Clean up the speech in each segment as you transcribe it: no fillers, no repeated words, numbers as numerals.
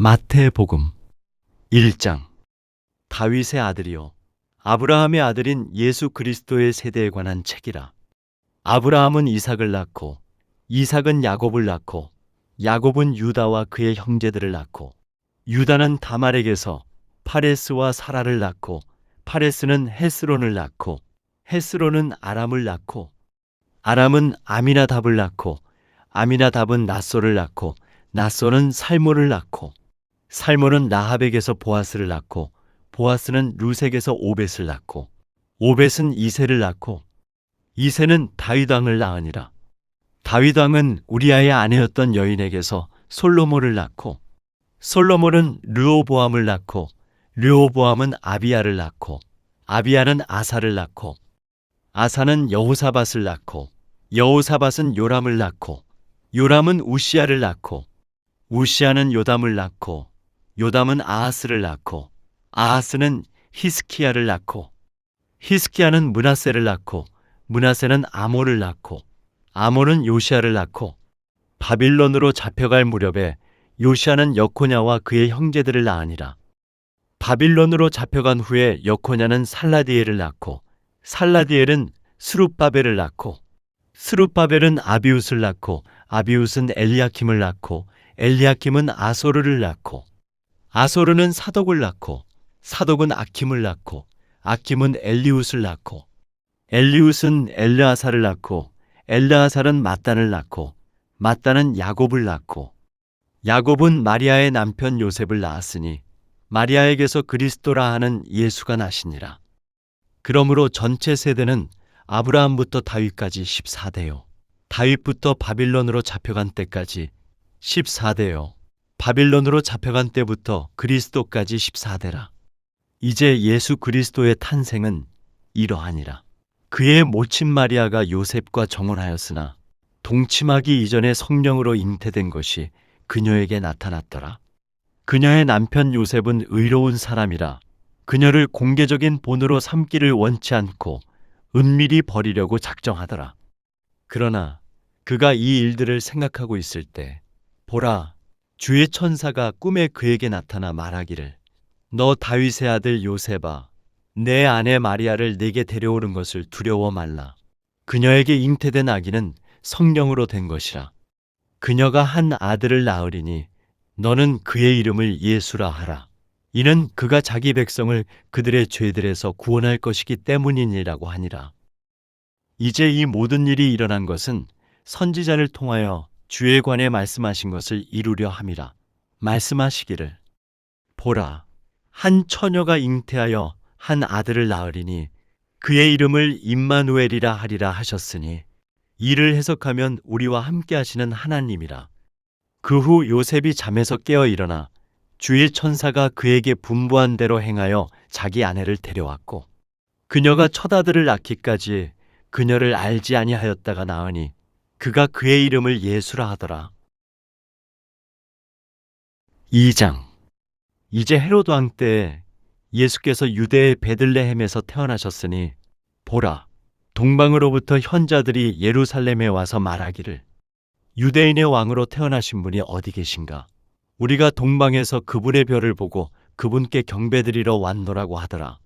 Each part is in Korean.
마태복음 1장. 다윗의 아들이요 아브라함의 아들인 예수 그리스도의 세대에 관한 책이라. 아브라함은 이삭을 낳고 이삭은 야곱을 낳고 야곱은 유다와 그의 형제들을 낳고 유다는 다말에게서 파레스와 사라를 낳고 파레스는 헤스론을 낳고 헤스론은 아람을 낳고 아람은 아미나답을 낳고 아미나답은 낫소를 낳고 낫소는 살모를 낳고 살모는 라합에게서 보아스를 낳고 보아스는 루색에서 오벳을 낳고 오벳은 이새를 낳고 이새는 다윗 왕을 낳으니라. 다윗 왕은 우리아의 아내였던 여인에게서 솔로몬을 낳고 솔로몬은 르호보암을 낳고 르호보암은 아비야를 낳고 아비야는 아사를 낳고 아사는 여호사밧을 낳고 여호사밧은 요람을 낳고 요람은 우시야를 낳고 우시야는 요담을 낳고 요담은 아하스를 낳고 아하스는 히스키야를 낳고 히스키야는 므낫세를 낳고 므낫세는 아모를 낳고 아모는 요시야를 낳고 바빌론으로 잡혀갈 무렵에 요시야는 여코냐와 그의 형제들을 낳으니라. 바빌론으로 잡혀간 후에 여코냐는 살라디엘을 낳고 살라디엘은 스룹바벨을 낳고 스룹바벨은 아비웃을 낳고 아비웃은 엘리야킴을 낳고 엘리야킴은 아소르를 낳고 아소르는 사독을 낳고 사독은 아킴을 낳고 아킴은 엘리웃을 낳고 엘리웃은 엘르아사를 낳고 엘르아살은 mat단을 낳고 mat단은 야곱을 낳고 야곱은 마리아의 남편 요셉을 낳았으니 마리아에게서 그리스도라 하는 예수가 나시니라. 그러므로 전체 세대는 아브라함부터 다윗까지 14대요 다윗부터 바빌론으로 잡혀간 때까지 14대요 바빌론으로 잡혀간 때부터 그리스도까지 14대라. 이제 예수 그리스도의 탄생은 이러하니라. 그의 모친 마리아가 요셉과 정혼하였으나 동침하기 이전에 성령으로 잉태된 것이 그녀에게 나타났더라. 그녀의 남편 요셉은 의로운 사람이라 그녀를 공개적인 본으로 삼기를 원치 않고 은밀히 버리려고 작정하더라. 그러나 그가 이 일들을 생각하고 있을 때 보라, 주의 천사가 꿈에 그에게 나타나 말하기를 너 다윗의 아들 요셉아, 내 아내 마리아를 내게 데려오는 것을 두려워 말라. 그녀에게 잉태된 아기는 성령으로 된 것이라. 그녀가 한 아들을 낳으리니 너는 그의 이름을 예수라 하라. 이는 그가 자기 백성을 그들의 죄들에서 구원할 것이기 때문이니라고 하니라. 이제 이 모든 일이 일어난 것은 선지자를 통하여 주에 관해 말씀하신 것을 이루려 함이라. 말씀하시기를 보라, 한 처녀가 잉태하여 한 아들을 낳으리니 그의 이름을 임마누엘이라 하리라 하셨으니 이를 해석하면 우리와 함께 하시는 하나님이라. 그 후 요셉이 잠에서 깨어 일어나 주의 천사가 그에게 분부한 대로 행하여 자기 아내를 데려왔고 그녀가 첫 아들을 낳기까지 그녀를 알지 아니하였다가 낳으니 그가 그의 이름을 예수라 하더라. 2장. 이제 헤로드 왕 때에 예수께서 유대의 베들레헴에서 태어나셨으니 보라, 동방으로부터 현자들이 예루살렘에 와서 말하기를 유대인의 왕으로 태어나신 분이 어디 계신가? 우리가 동방에서 그분의 별을 보고 그분께 경배드리러 왔노라고 하더라.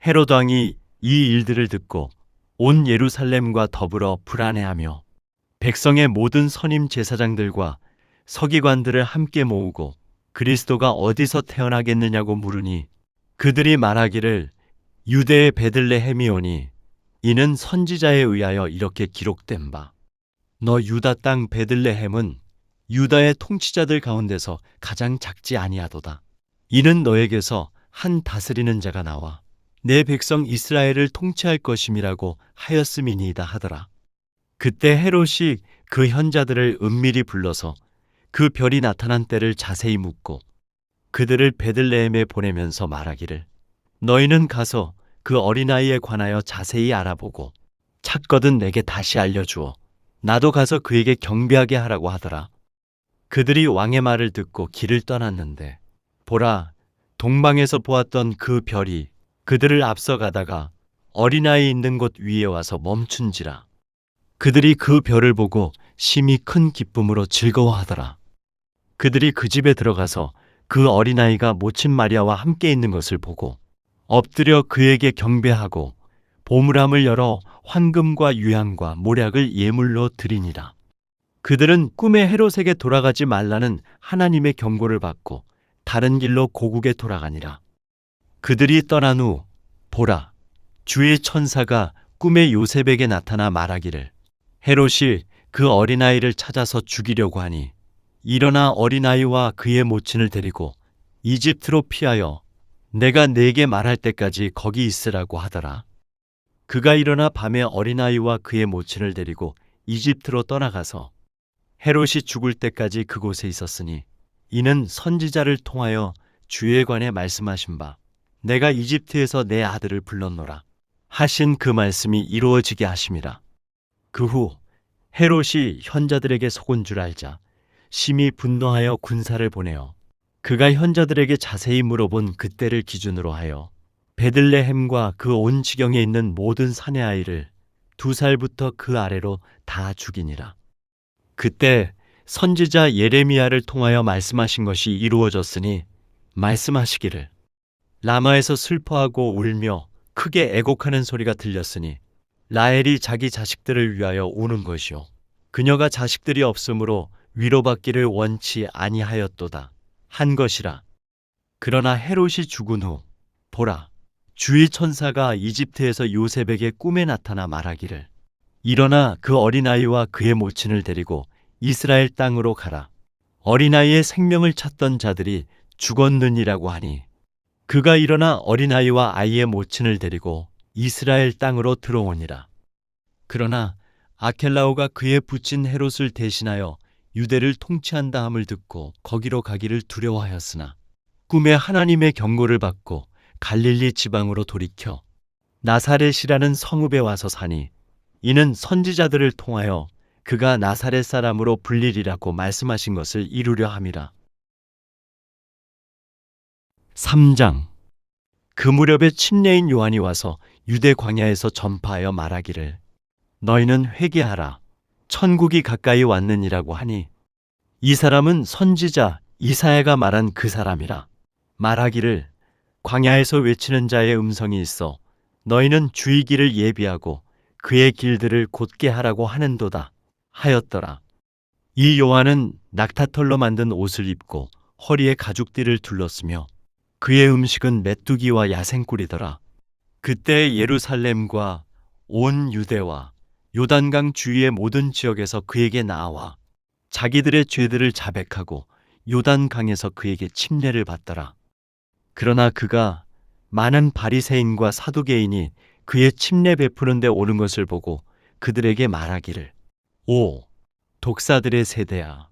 헤로드 왕이 이 일들을 듣고 온 예루살렘과 더불어 불안해하며 백성의 모든 선임 제사장들과 서기관들을 함께 모으고 그리스도가 어디서 태어나겠느냐고 물으니 그들이 말하기를 유대의 베들레헴이오니 이는 선지자에 의하여 이렇게 기록된 바 너 유다 땅 베들레헴은 유다의 통치자들 가운데서 가장 작지 아니하도다. 이는 너에게서 한 다스리는 자가 나와 내 백성 이스라엘을 통치할 것임이라고 하였음이니이다 하더라. 그때 헤롯이 그 현자들을 은밀히 불러서 그 별이 나타난 때를 자세히 묻고 그들을 베들레헴에 보내면서 말하기를 너희는 가서 그 어린아이에 관하여 자세히 알아보고 찾거든 내게 다시 알려주어 나도 가서 그에게 경배하게 하라고 하더라. 그들이 왕의 말을 듣고 길을 떠났는데 보라, 동방에서 보았던 그 별이 그들을 앞서가다가 어린아이 있는 곳 위에 와서 멈춘지라. 그들이 그 별을 보고 심히 큰 기쁨으로 즐거워하더라. 그들이 그 집에 들어가서 그 어린아이가 모친 마리아와 함께 있는 것을 보고 엎드려 그에게 경배하고 보물함을 열어 황금과 유향과 모략을 예물로 드리니라. 그들은 꿈에 헤롯에게 돌아가지 말라는 하나님의 경고를 받고 다른 길로 고국에 돌아가니라. 그들이 떠난 후 보라, 주의 천사가 꿈에 요셉에게 나타나 말하기를 헤롯이 그 어린아이를 찾아서 죽이려고 하니 일어나 어린아이와 그의 모친을 데리고 이집트로 피하여 내가 네게 말할 때까지 거기 있으라고 하더라. 그가 일어나 밤에 어린아이와 그의 모친을 데리고 이집트로 떠나가서 헤롯이 죽을 때까지 그곳에 있었으니 이는 선지자를 통하여 주에 관해 말씀하신 바 내가 이집트에서 내 아들을 불렀노라 하신 그 말씀이 이루어지게 하심이라. 그 후 헤롯이 현자들에게 속은 줄 알자 심히 분노하여 군사를 보내어 그가 현자들에게 자세히 물어본 그때를 기준으로 하여 베들레헴과 그 온 지경에 있는 모든 사내 아이를 2살부터 그 아래로 다 죽이니라. 그때 선지자 예레미야를 통하여 말씀하신 것이 이루어졌으니 말씀하시기를 라마에서 슬퍼하고 울며 크게 애곡하는 소리가 들렸으니 라헬이 자기 자식들을 위하여 우는 것이요 그녀가 자식들이 없으므로 위로받기를 원치 아니하였도다 한 것이라. 그러나 헤롯이 죽은 후 보라, 주의 천사가 이집트에서 요셉에게 꿈에 나타나 말하기를 일어나 그 어린아이와 그의 모친을 데리고 이스라엘 땅으로 가라. 어린아이의 생명을 찾던 자들이 죽었느니라고 하니 그가 일어나 어린아이와 아이의 모친을 데리고 이스라엘 땅으로 들어오니라. 그러나 아켈라오가 그의 부친 헤롯을 대신하여 유대를 통치한다 함을 듣고 거기로 가기를 두려워하였으나 꿈에 하나님의 경고를 받고 갈릴리 지방으로 돌이켜 나사렛이라는 성읍에 와서 사니 이는 선지자들을 통하여 그가 나사렛 사람으로 불리리라고 말씀하신 것을 이루려 함이라. 3장. 그 무렵에 침례인 요한이 와서 유대 광야에서 전파하여 말하기를 너희는 회개하라 천국이 가까이 왔느니라고 하니 이 사람은 선지자 이사야가 말한 그 사람이라. 말하기를 광야에서 외치는 자의 음성이 있어 너희는 주의 길을 예비하고 그의 길들을 곧게 하라고 하는도다 하였더라. 이 요한은 낙타털로 만든 옷을 입고 허리에 가죽띠를 둘렀으며 그의 음식은 메뚜기와 야생꿀이더라. 그때 예루살렘과 온 유대와 요단강 주위의 모든 지역에서 그에게 나와 자기들의 죄들을 자백하고 요단강에서 그에게 침례를 받더라. 그러나 그가 많은 바리새인과 사두개인이 그의 침례 베푸는 데 오는 것을 보고 그들에게 말하기를 오 독사들의 세대야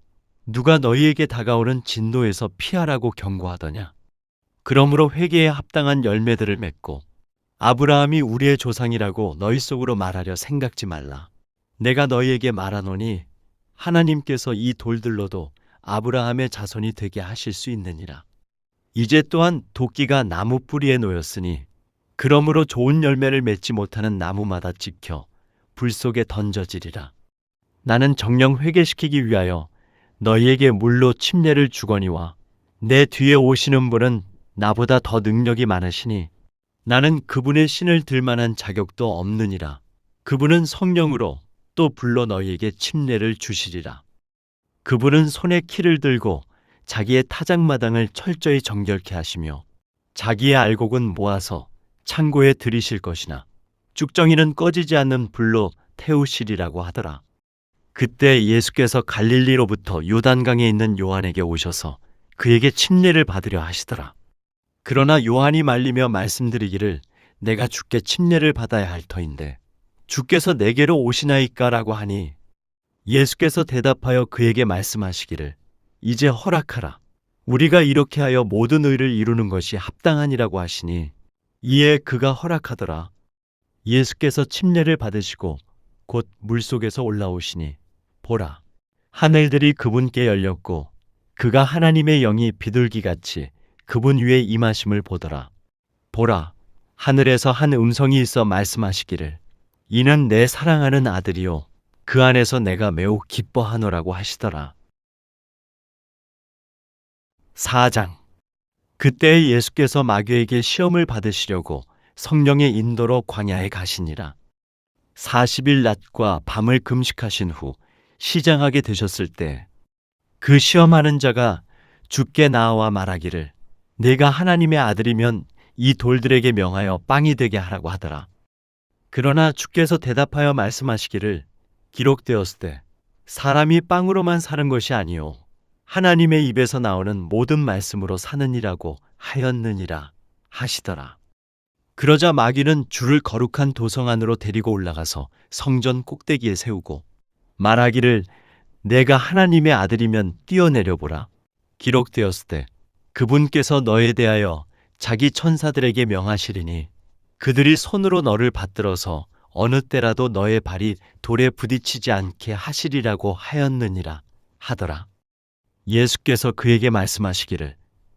누가 너희에게 다가오는 진노에서 피하라고 경고하더냐. 그러므로 회개에 합당한 열매들을 맺고 아브라함이 우리의 조상이라고 너희 속으로 말하려 생각지 말라. 내가 너희에게 말하노니 하나님께서 이 돌들로도 아브라함의 자손이 되게 하실 수 있느니라. 이제 또한 도끼가 나무 뿌리에 놓였으니 그러므로 좋은 열매를 맺지 못하는 나무마다 찍혀 불 속에 던져지리라. 나는 정령 회개시키기 위하여 너희에게 물로 침례를 주거니와 내 뒤에 오시는 분은 나보다 더 능력이 많으시니 나는 그분의 신을 들 만한 자격도 없느니라. 그분은 성령으로 또 불러 너희에게 침례를 주시리라. 그분은 손에 키를 들고 자기의 타작마당을 철저히 정결케 하시며 자기의 알곡은 모아서 창고에 들이실 것이나 쭉정이는 꺼지지 않는 불로 태우시리라고 하더라. 그때 예수께서 갈릴리로부터 요단강에 있는 요한에게 오셔서 그에게 침례를 받으려 하시더라. 그러나 요한이 말리며 말씀드리기를 내가 주께 침례를 받아야 할 터인데 주께서 내게로 오시나이까라고 하니 예수께서 대답하여 그에게 말씀하시기를 이제 허락하라. 우리가 이렇게 하여 모든 의를 이루는 것이 합당하니라고 하시니 이에 그가 허락하더라. 예수께서 침례를 받으시고 곧 물속에서 올라오시니 보라 하늘들이 그분께 열렸고 그가 하나님의 영이 비둘기같이 그분 위에 임하심을 보더라. 보라 하늘에서 한 음성이 있어 말씀하시기를 이는 내 사랑하는 아들이요 그 안에서 내가 매우 기뻐하노라고 하시더라. 4장. 그때 예수께서 마귀에게 시험을 받으시려고 성령의 인도로 광야에 가시니라. 40일 낮과 밤을 금식하신 후 시장하게 되셨을 때 그 시험하는 자가 주께 나와 말하기를 내가 하나님의 아들이면 이 돌들에게 명하여 빵이 되게 하라고 하더라. 그러나 주께서 대답하여 말씀하시기를 기록되었을 때 사람이 빵으로만 사는 것이 아니요 하나님의 입에서 나오는 모든 말씀으로 사느니라고 하였느니라 하시더라. 그러자 마귀는 주를 거룩한 도성 안으로 데리고 올라가서 성전 꼭대기에 세우고 말하기를 내가 하나님의 아들이면 뛰어내려 보라. 기록되었을 때 그분께서 너에 대하여 자기 천사들에게 명하시리니 그들이 손으로 너를 받들어서 어느 때라도 너의 발이 돌에 부딪히지 않게 하시리라고 하였느니라 하더라. 예수께서 그에게 말씀하시기를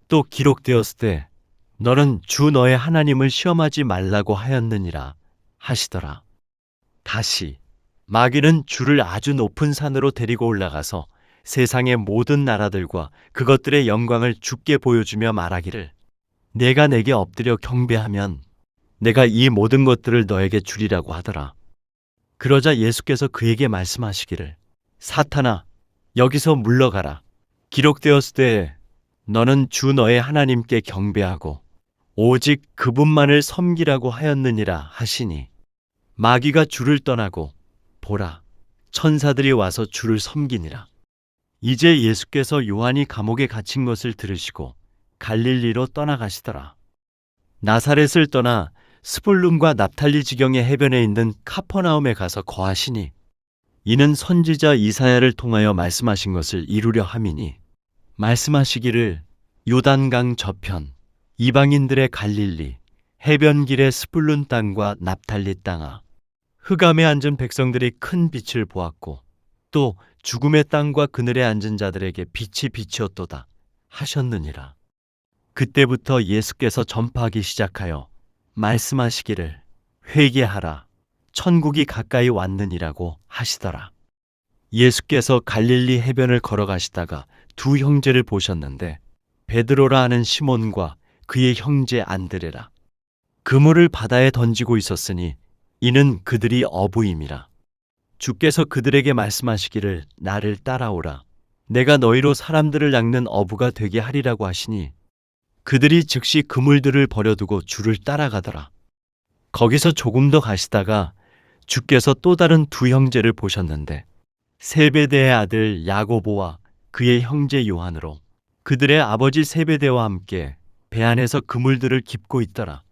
또 기록되었을 때 너는 주 너의 하나님을 시험하지 말라고 하였느니라 하시더라. 다시 마귀는 주를 아주 높은 산으로 데리고 올라가서 세상의 모든 나라들과 그것들의 영광을 주께 보여주며 말하기를 내가 내게 엎드려 경배하면 내가 이 모든 것들을 너에게 주리라고 하더라. 그러자 예수께서 그에게 말씀하시기를 사탄아 여기서 물러가라. 기록되었을 때 너는 주 너의 하나님께 경배하고 오직 그분만을 섬기라고 하였느니라 하시니 마귀가 주를 떠나고 보라 천사들이 와서 주를 섬기니라. 이제 예수께서 요한이 감옥에 갇힌 것을 들으시고 갈릴리로 떠나가시더라. 나사렛을 떠나 스불룬과 납탈리 지경의 해변에 있는 카퍼나움에 가서 거하시니 이는 선지자 이사야를 통하여 말씀하신 것을 이루려 함이니 말씀하시기를 요단강 저편 이방인들의 갈릴리 해변길의 스불룬 땅과 납탈리 땅아 흑암에 앉은 백성들이 큰 빛을 보았고 또 죽음의 땅과 그늘에 앉은 자들에게 빛이 비치었도다 하셨느니라. 그때부터 예수께서 전파하기 시작하여 말씀하시기를 회개하라 천국이 가까이 왔느니라고 하시더라. 예수께서 갈릴리 해변을 걸어가시다가 두 형제를 보셨는데 베드로라 하는 시몬과 그의 형제 안드레라. 그물을 바다에 던지고 있었으니 이는 그들이 어부임이라. 주께서 그들에게 말씀하시기를 나를 따라오라. 내가 너희로 사람들을 낚는 어부가 되게 하리라고 하시니 그들이 즉시 그물들을 버려두고 주를 따라가더라. 거기서 조금 더 가시다가 주께서 또 다른 두 형제를 보셨는데 세베대의 아들 야고보와 그의 형제 요한으로 그들의 아버지 세베대와 함께 배 안에서 그물들을 깁고 있더라.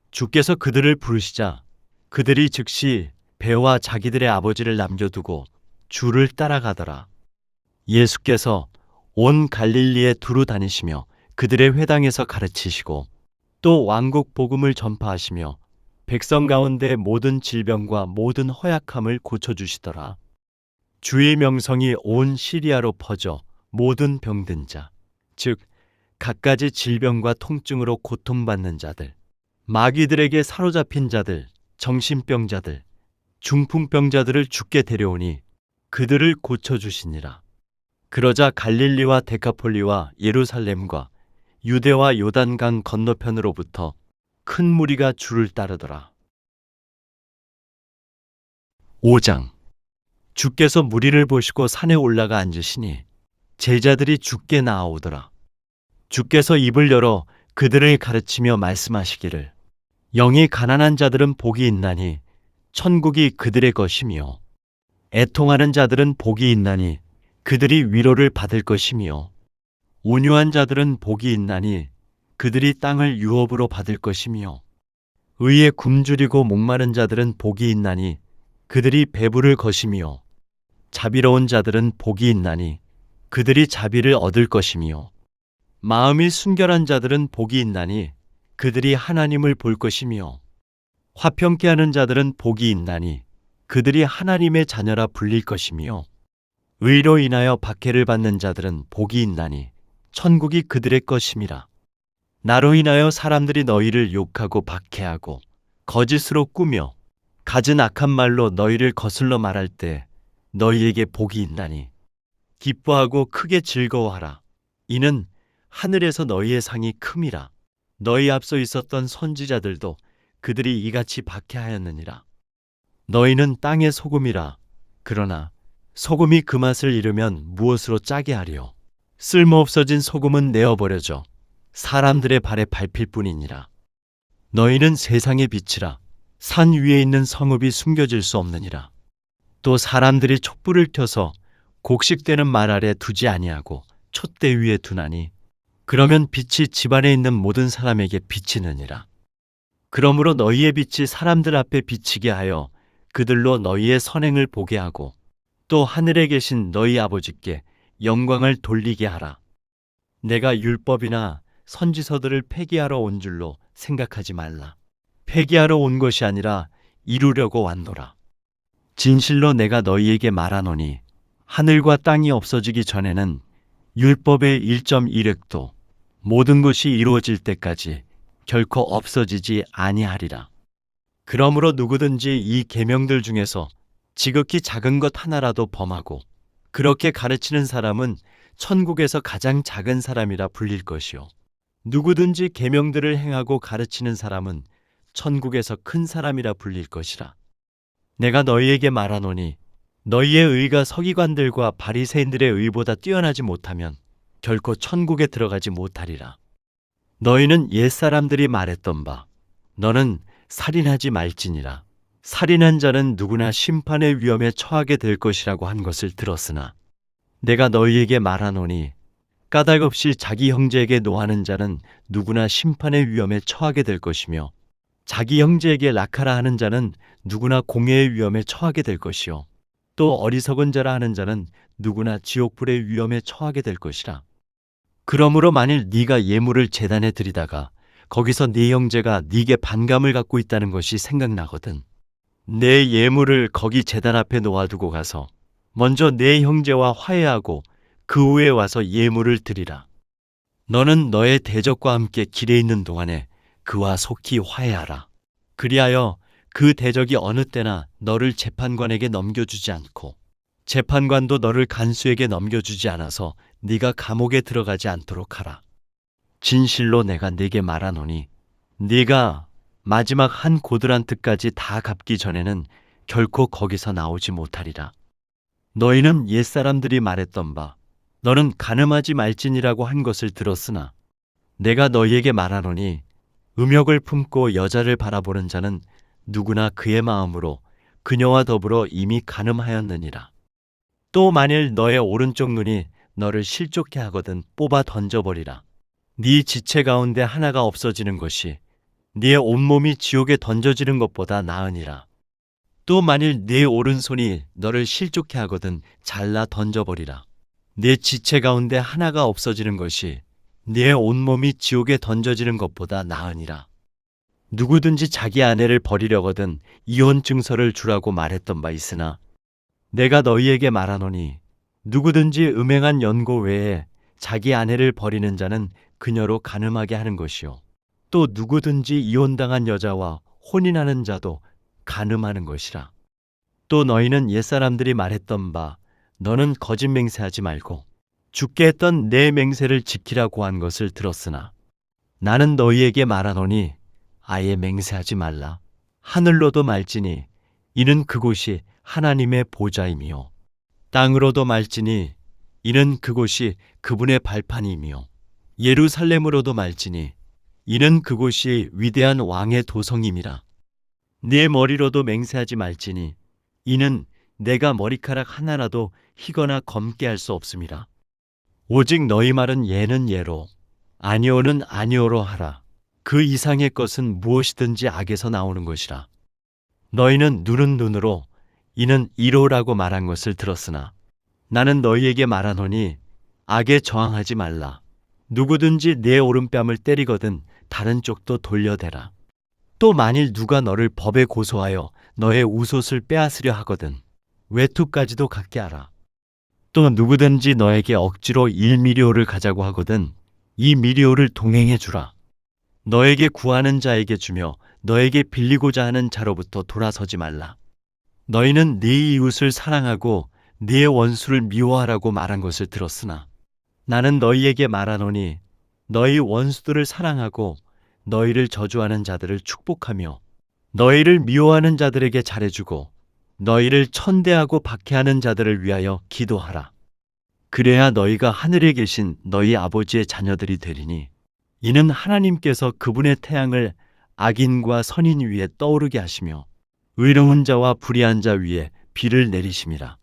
주께서 그들을 부르시자 그들이 즉시 배와 자기들의 아버지를 남겨두고 주를 따라가더라. 예수께서 온 갈릴리에 두루 다니시며 그들의 회당에서 가르치시고 또 왕국 복음을 전파하시며 백성 가운데 모든 질병과 모든 허약함을 고쳐주시더라. 주의 명성이 온 시리아로 퍼져 모든 병든 자, 즉 갖가지 질병과 통증으로 고통받는 자들, 마귀들에게 사로잡힌 자들, 정신병자들, 중풍병자들을 주께 데려오니 그들을 고쳐주시니라. 그러자 갈릴리와 데카폴리와 예루살렘과 유대와 요단강 건너편으로부터 큰 무리가 주를 따르더라. 5장. 주께서 무리를 보시고 산에 올라가 앉으시니 제자들이 주께 나아오더라. 주께서 입을 열어 그들을 가르치며 말씀하시기를 영이 가난한 자들은 복이 있나니 천국이 그들의 것이며 애통하는 자들은 복이 있나니 그들이 위로를 받을 것이며 온유한 자들은 복이 있나니 그들이 땅을 유업으로 받을 것이며 의에 굶주리고 목마른 자들은 복이 있나니 그들이 배부를 것이며 자비로운 자들은 복이 있나니 그들이 자비를 얻을 것이며 마음이 순결한 자들은 복이 있나니 그들이 하나님을 볼 것이며 화평케 하는 자들은 복이 있나니 그들이 하나님의 자녀라 불릴 것이며 의로 인하여 박해를 받는 자들은 복이 있나니 천국이 그들의 것임이라. 나로 인하여 사람들이 너희를 욕하고 박해하고 거짓으로 꾸며 갖은 악한 말로 너희를 거슬러 말할 때 너희에게 복이 있나니 기뻐하고 크게 즐거워하라. 이는 하늘에서 너희의 상이 큼이라. 너희 앞서 있었던 선지자들도 그들이 이같이 박해하였느니라. 너희는 땅의 소금이라. 그러나 소금이 그 맛을 잃으면 무엇으로 짜게 하리요? 쓸모없어진 소금은 내어버려져 사람들의 발에 밟힐 뿐이니라. 너희는 세상의 빛이라. 산 위에 있는 성읍이 숨겨질 수 없느니라. 또 사람들이 촛불을 켜서 곡식되는 말 아래 두지 아니하고 촛대 위에 두나니 그러면 빛이 집안에 있는 모든 사람에게 비치느니라. 그러므로 너희의 빛이 사람들 앞에 비치게 하여 그들로 너희의 선행을 보게 하고 또 하늘에 계신 너희 아버지께 영광을 돌리게 하라. 내가 율법이나 선지서들을 폐기하러 온 줄로 생각하지 말라. 폐기하러 온 것이 아니라 이루려고 왔노라. 진실로 내가 너희에게 말하노니 하늘과 땅이 없어지기 전에는 율법의 1.1획도 모든 것이 이루어질 때까지 결코 없어지지 아니하리라. 그러므로 누구든지 이 계명들 중에서 지극히 작은 것 하나라도 범하고 그렇게 가르치는 사람은 천국에서 가장 작은 사람이라 불릴 것이요 누구든지 계명들을 행하고 가르치는 사람은 천국에서 큰 사람이라 불릴 것이라. 내가 너희에게 말하노니 너희의 의가 서기관들과 바리새인들의 의보다 뛰어나지 못하면 결코 천국에 들어가지 못하리라. 너희는 옛사람들이 말했던 바 너는 살인하지 말지니라. 살인한 자는 누구나 심판의 위험에 처하게 될 것이라고 한 것을 들었으나 내가 너희에게 말하노니 까닭없이 자기 형제에게 노하는 자는 누구나 심판의 위험에 처하게 될 것이며 자기 형제에게 낙하라 하는 자는 누구나 공회의 위험에 처하게 될 것이요 또 어리석은 자라 하는 자는 누구나 지옥불의 위험에 처하게 될 것이라. 그러므로 만일 네가 예물을 제단에 드리다가 거기서 네 형제가 네게 반감을 갖고 있다는 것이 생각나거든 내 예물을 거기 제단 앞에 놓아두고 가서 먼저 내 형제와 화해하고 그 후에 와서 예물을 드리라. 너는 너의 대적과 함께 길에 있는 동안에 그와 속히 화해하라. 그리하여 그 대적이 어느 때나 너를 재판관에게 넘겨주지 않고 재판관도 너를 간수에게 넘겨주지 않아서 네가 감옥에 들어가지 않도록 하라. 진실로 내가 네게 말하노니 네가 마지막 한 고드란트까지 다 갚기 전에는 결코 거기서 나오지 못하리라. 너희는 옛사람들이 말했던 바 너는 간음하지 말지니라고 한 것을 들었으나 내가 너희에게 말하노니 음욕을 품고 여자를 바라보는 자는 누구나 그의 마음으로 그녀와 더불어 이미 간음하였느니라. 또 만일 너의 오른쪽 눈이 너를 실족케 하거든 뽑아 던져버리라. 네 지체 가운데 하나가 없어지는 것이 네 온몸이 지옥에 던져지는 것보다 나으니라. 또 만일 네 오른손이 너를 실족케 하거든 잘라 던져버리라. 네 지체 가운데 하나가 없어지는 것이 네 온몸이 지옥에 던져지는 것보다 나으니라. 누구든지 자기 아내를 버리려거든 이혼 증서를 주라고 말했던 바 있으나 내가 너희에게 말하노니 누구든지 음행한 연고 외에 자기 아내를 버리는 자는 그녀로 간음하게 하는 것이요 또 누구든지 이혼당한 여자와 혼인하는 자도 간음하는 것이라. 또 너희는 옛사람들이 말했던 바 너는 거짓 맹세하지 말고 죽게 했던 내 맹세를 지키라고 한 것을 들었으나 나는 너희에게 말하노니 아예 맹세하지 말라. 하늘로도 말지니 이는 그곳이 하나님의 보좌이며 땅으로도 말지니 이는 그곳이 그분의 발판이며 예루살렘으로도 말지니 이는 그곳이 위대한 왕의 도성임이라. 네 머리로도 맹세하지 말지니 이는 내가 머리카락 하나라도 희거나 검게 할 수 없음이라. 오직 너희 말은 예는 예로 아니오는 아니오로 하라. 그 이상의 것은 무엇이든지 악에서 나오는 것이라. 너희는 눈은 눈으로 이는 이로라고 말한 것을 들었으나 나는 너희에게 말하노니 악에 저항하지 말라. 누구든지 내 오른뺨을 때리거든 다른 쪽도 돌려대라. 또 만일 누가 너를 법에 고소하여 너의 우솥을 빼앗으려 하거든 외투까지도 갖게 하라. 또 누구든지 너에게 억지로 1미리오를 가자고 하거든 2미리오를 동행해 주라. 너에게 구하는 자에게 주며 너에게 빌리고자 하는 자로부터 돌아서지 말라. 너희는 네 이웃을 사랑하고 네 원수를 미워하라고 말한 것을 들었으나 나는 너희에게 말하노니 너희 원수들을 사랑하고 너희를 저주하는 자들을 축복하며 너희를 미워하는 자들에게 잘해주고 너희를 천대하고 박해하는 자들을 위하여 기도하라. 그래야 너희가 하늘에 계신 너희 아버지의 자녀들이 되리니 이는 하나님께서 그분의 태양을 악인과 선인 위에 떠오르게 하시며 의로운 자와 불의한 자 위에 비를 내리심이라.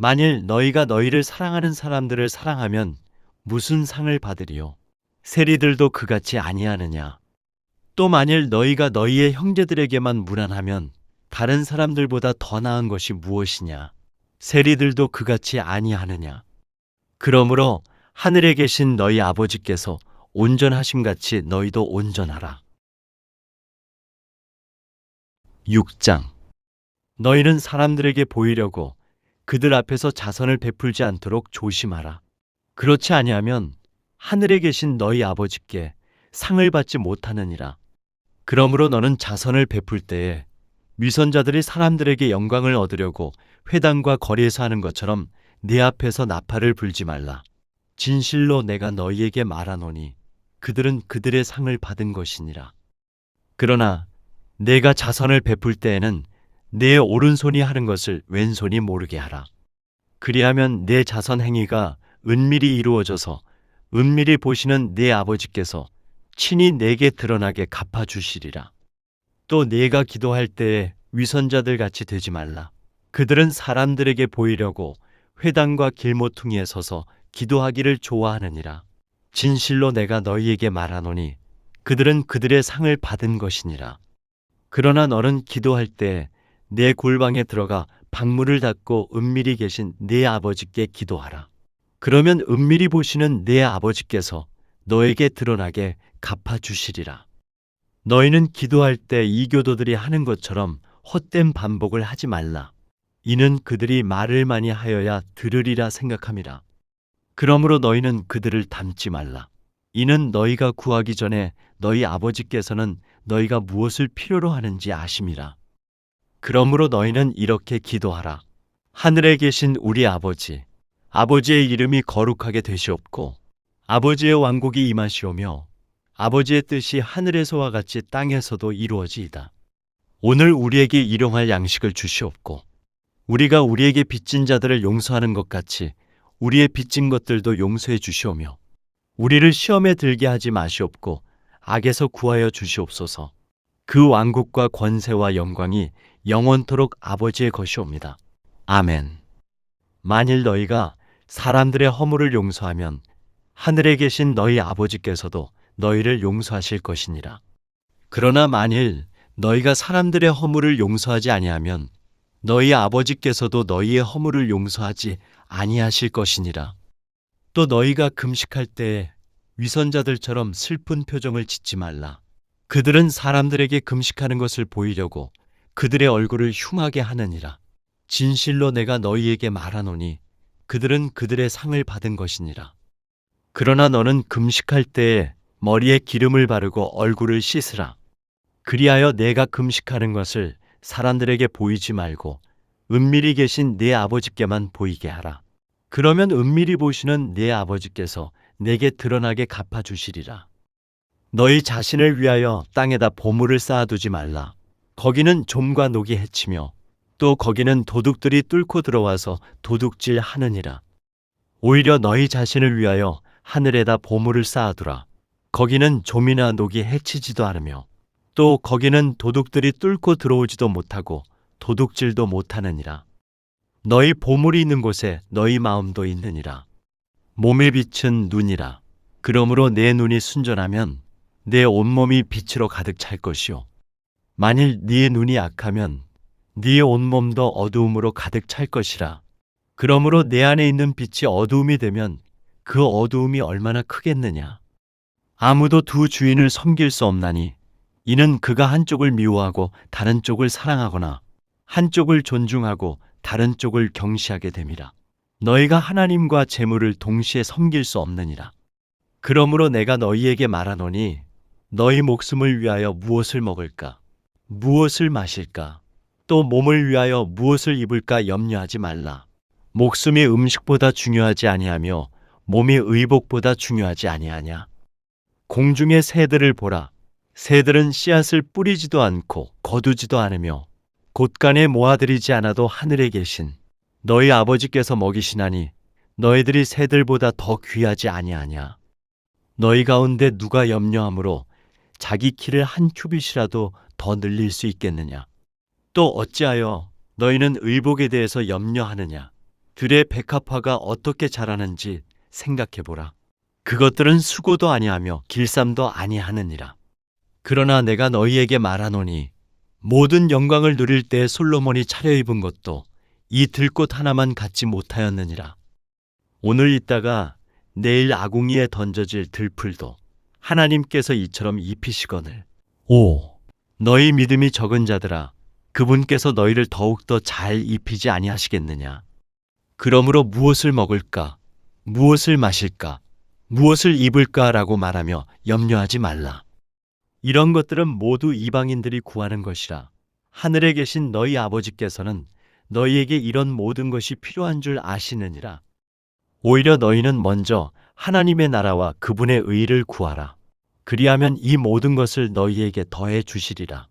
만일 너희가 너희를 사랑하는 사람들을 사랑하면 무슨 상을 받으리요? 세리들도 그같이 아니하느냐? 또 만일 너희가 너희의 형제들에게만 무난하면 다른 사람들보다 더 나은 것이 무엇이냐? 세리들도 그같이 아니하느냐? 그러므로 하늘에 계신 너희 아버지께서 온전하심같이 너희도 온전하라. 6장. 너희는 사람들에게 보이려고 그들 앞에서 자선을 베풀지 않도록 조심하라. 그렇지 아니하면 하늘에 계신 너희 아버지께 상을 받지 못하느니라. 그러므로 너는 자선을 베풀 때에 위선자들이 사람들에게 영광을 얻으려고 회당과 거리에서 하는 것처럼 네 앞에서 나팔을 불지 말라. 진실로 내가 너희에게 말하노니 그들은 그들의 상을 받은 것이니라. 그러나 내가 자선을 베풀 때에는 내 오른손이 하는 것을 왼손이 모르게 하라. 그리하면 내 자선 행위가 은밀히 이루어져서 은밀히 보시는 내 아버지께서 친히 내게 드러나게 갚아주시리라. 또 내가 기도할 때에 위선자들 같이 되지 말라. 그들은 사람들에게 보이려고 회당과 길모퉁이에 서서 기도하기를 좋아하느니라. 진실로 내가 너희에게 말하노니 그들은 그들의 상을 받은 것이니라. 그러나 너는 기도할 때 내 골방에 들어가 방문을 닫고 은밀히 계신 네 아버지께 기도하라. 그러면 은밀히 보시는 네 아버지께서 너에게 드러나게 갚아주시리라. 너희는 기도할 때 이교도들이 하는 것처럼 헛된 반복을 하지 말라. 이는 그들이 말을 많이 하여야 들으리라 생각함이라. 그러므로 너희는 그들을 닮지 말라. 이는 너희가 구하기 전에 너희 아버지께서는 너희가 무엇을 필요로 하는지 아심이라. 그러므로 너희는 이렇게 기도하라. 하늘에 계신 우리 아버지, 아버지의 이름이 거룩하게 되시옵고 아버지의 왕국이 임하시오며 아버지의 뜻이 하늘에서와 같이 땅에서도 이루어지이다. 오늘 우리에게 일용할 양식을 주시옵고 우리가 우리에게 빚진 자들을 용서하는 것 같이 우리의 빚진 것들도 용서해 주시오며 우리를 시험에 들게 하지 마시옵고 악에서 구하여 주시옵소서. 그 왕국과 권세와 영광이 영원토록 아버지의 것이옵니다. 아멘. 만일 너희가 사람들의 허물을 용서하면 하늘에 계신 너희 아버지께서도 너희를 용서하실 것이니라. 그러나 만일 너희가 사람들의 허물을 용서하지 아니하면 너희 아버지께서도 너희의 허물을 용서하지 아니하실 것이니라. 또 너희가 금식할 때에 위선자들처럼 슬픈 표정을 짓지 말라. 그들은 사람들에게 금식하는 것을 보이려고 그들의 얼굴을 흉하게 하느니라. 진실로 내가 너희에게 말하노니 그들은 그들의 상을 받은 것이니라. 그러나 너는 금식할 때에 머리에 기름을 바르고 얼굴을 씻으라. 그리하여 내가 금식하는 것을 사람들에게 보이지 말고 은밀히 계신 네 아버지께만 보이게 하라. 그러면 은밀히 보시는 네 아버지께서 내게 드러나게 갚아주시리라. 너희 자신을 위하여 땅에다 보물을 쌓아두지 말라. 거기는 좀과 녹이 해치며 또 거기는 도둑들이 뚫고 들어와서 도둑질 하느니라. 오히려 너희 자신을 위하여 하늘에다 보물을 쌓아두라. 거기는 좀이나 녹이 해치지도 않으며 또 거기는 도둑들이 뚫고 들어오지도 못하고 도둑질도 못하느니라. 너희 보물이 있는 곳에 너희 마음도 있느니라. 몸의 빛은 눈이라. 그러므로 내 눈이 순전하면 내 온몸이 빛으로 가득 찰 것이요. 만일 네 눈이 악하면 네 온몸도 어두움으로 가득 찰 것이라. 그러므로 내 안에 있는 빛이 어두움이 되면 그 어두움이 얼마나 크겠느냐. 아무도 두 주인을 섬길 수 없나니 이는 그가 한쪽을 미워하고 다른 쪽을 사랑하거나 한쪽을 존중하고 다른 쪽을 경시하게 됨이라. 너희가 하나님과 재물을 동시에 섬길 수 없느니라. 그러므로 내가 너희에게 말하노니 너희 목숨을 위하여 무엇을 먹을까? 무엇을 마실까? 또 몸을 위하여 무엇을 입을까 염려하지 말라. 목숨이 음식보다 중요하지 아니하며 몸이 의복보다 중요하지 아니하냐? 공중의 새들을 보라. 새들은 씨앗을 뿌리지도 않고 거두지도 않으며 곳간에 모아들이지 않아도 하늘에 계신 너희 아버지께서 먹이시나니 너희들이 새들보다 더 귀하지 아니하냐. 너희 가운데 누가 염려함으로 자기 키를 한 규빗이라도 더 늘릴 수 있겠느냐. 또 어찌하여 너희는 의복에 대해서 염려하느냐. 들의 백합화가 어떻게 자라는지 생각해보라. 그것들은 수고도 아니하며 길쌈도 아니하느니라. 그러나 내가 너희에게 말하노니 모든 영광을 누릴 때 솔로몬이 차려입은 것도 이 들꽃 하나만 갖지 못하였느니라. 오늘 있다가 내일 아궁이에 던져질 들풀도 하나님께서 이처럼 입히시거늘. 오, 너희 믿음이 적은 자들아, 그분께서 너희를 더욱더 잘 입히지 아니하시겠느냐. 그러므로 무엇을 먹을까, 무엇을 마실까, 무엇을 입을까라고 말하며 염려하지 말라. 이런 것들은 모두 이방인들이 구하는 것이라. 하늘에 계신 너희 아버지께서는 너희에게 이런 모든 것이 필요한 줄 아시느니라. 오히려 너희는 먼저 하나님의 나라와 그분의 의를 구하라. 그리하면 이 모든 것을 너희에게 더해 주시리라.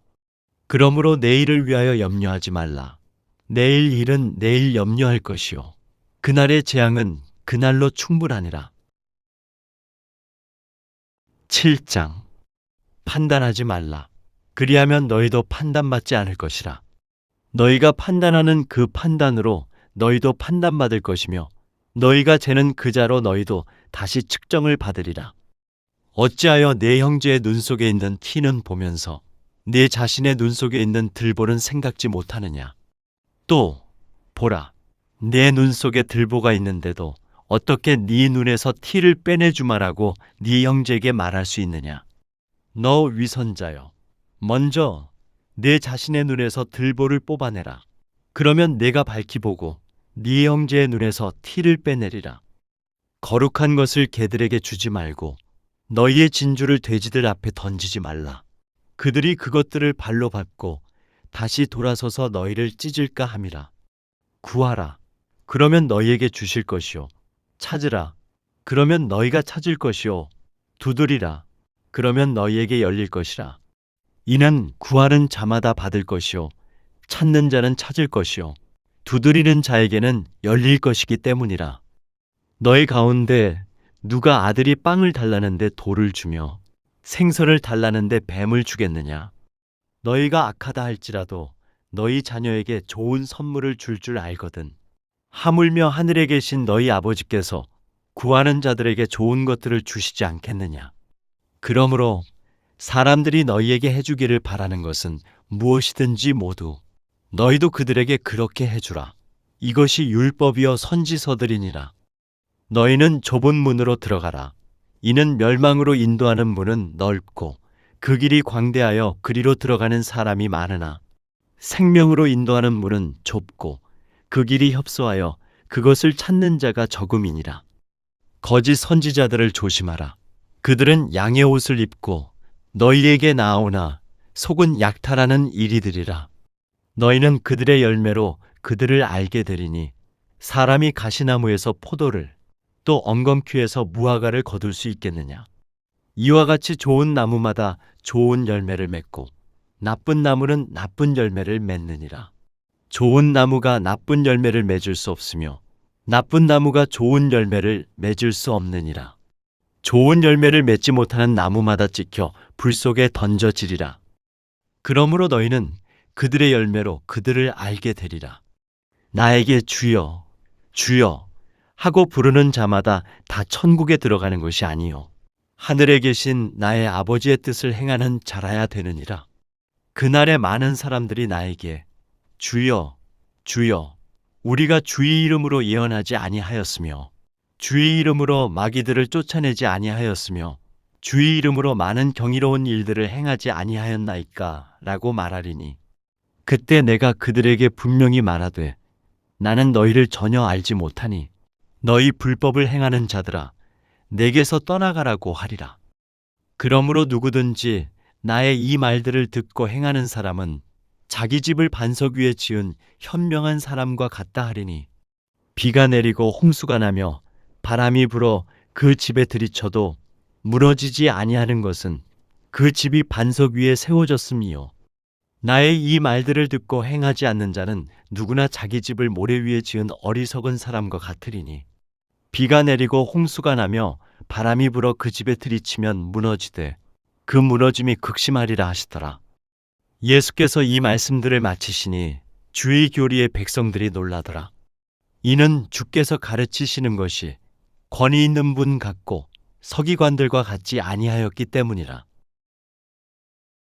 그러므로 내일을 위하여 염려하지 말라. 내일 일은 내일 염려할 것이요 그날의 재앙은 그날로 충분하니라. 7장. 판단하지 말라. 그리하면 너희도 판단받지 않을 것이라. 너희가 판단하는 그 판단으로 너희도 판단받을 것이며 너희가 재는 그 자로 너희도 다시 측정을 받으리라. 어찌하여 내 형제의 눈 속에 있는 티는 보면서 내 자신의 눈 속에 있는 들보는 생각지 못하느냐. 또 보라, 내 눈 속에 들보가 있는데도 어떻게 네 눈에서 티를 빼내주마라고 네 형제에게 말할 수 있느냐. 너 위선자여, 먼저 내 자신의 눈에서 들보를 뽑아내라. 그러면 내가 밝히 보고 네 형제의 눈에서 티를 빼내리라. 거룩한 것을 개들에게 주지 말고 너희의 진주를 돼지들 앞에 던지지 말라. 그들이 그것들을 발로 밟고 다시 돌아서서 너희를 찢을까 함이라. 구하라. 그러면 너희에게 주실 것이요. 찾으라. 그러면 너희가 찾을 것이요. 두드리라. 그러면 너희에게 열릴 것이라. 이는 구하는 자마다 받을 것이요 찾는 자는 찾을 것이요 두드리는 자에게는 열릴 것이기 때문이라. 너희 가운데 누가 아들이 빵을 달라는데 돌을 주며 생선을 달라는데 뱀을 주겠느냐. 너희가 악하다 할지라도 너희 자녀에게 좋은 선물을 줄 알거든. 하물며 하늘에 계신 너희 아버지께서 구하는 자들에게 좋은 것들을 주시지 않겠느냐. 그러므로 사람들이 너희에게 해주기를 바라는 것은 무엇이든지 모두 너희도 그들에게 그렇게 해주라. 이것이 율법이요 선지서들이니라. 너희는 좁은 문으로 들어가라. 이는 멸망으로 인도하는 문은 넓고 그 길이 광대하여 그리로 들어가는 사람이 많으나 생명으로 인도하는 문은 좁고 그 길이 협소하여 그것을 찾는 자가 적음이니라. 거짓 선지자들을 조심하라. 그들은 양의 옷을 입고 너희에게 나아오나 속은 약탈하는 이리들이라. 너희는 그들의 열매로 그들을 알게 되리니 사람이 가시나무에서 포도를 또 엉겅퀴에서 무화과를 거둘 수 있겠느냐. 이와 같이 좋은 나무마다 좋은 열매를 맺고 나쁜 나무는 나쁜 열매를 맺느니라. 좋은 나무가 나쁜 열매를 맺을 수 없으며 나쁜 나무가 좋은 열매를 맺을 수 없느니라. 좋은 열매를 맺지 못하는 나무마다 찍혀 불 속에 던져지리라. 그러므로 너희는 그들의 열매로 그들을 알게 되리라. 나에게 주여, 주여 하고 부르는 자마다 다 천국에 들어가는 것이 아니요 하늘에 계신 나의 아버지의 뜻을 행하는 자라야 되느니라. 그날에 많은 사람들이 나에게 주여, 주여, 우리가 주의 이름으로 예언하지 아니하였으며 주의 이름으로 마귀들을 쫓아내지 아니하였으며 주의 이름으로 많은 경이로운 일들을 행하지 아니하였나이까 라고 말하리니 그때 내가 그들에게 분명히 말하되 나는 너희를 전혀 알지 못하니 너희 불법을 행하는 자들아 내게서 떠나가라고 하리라. 그러므로 누구든지 나의 이 말들을 듣고 행하는 사람은 자기 집을 반석 위에 지은 현명한 사람과 같다 하리니 비가 내리고 홍수가 나며 바람이 불어 그 집에 들이쳐도 무너지지 아니하는 것은 그 집이 반석 위에 세워졌음이요. 나의 이 말들을 듣고 행하지 않는 자는 누구나 자기 집을 모래 위에 지은 어리석은 사람과 같으리니 비가 내리고 홍수가 나며 바람이 불어 그 집에 들이치면 무너지되 그 무너짐이 극심하리라 하시더라. 예수께서 이 말씀들을 마치시니 주의 교리의 백성들이 놀라더라. 이는 주께서 가르치시는 것이 권위 있는 분 같고 서기관들과 같지 아니하였기 때문이라.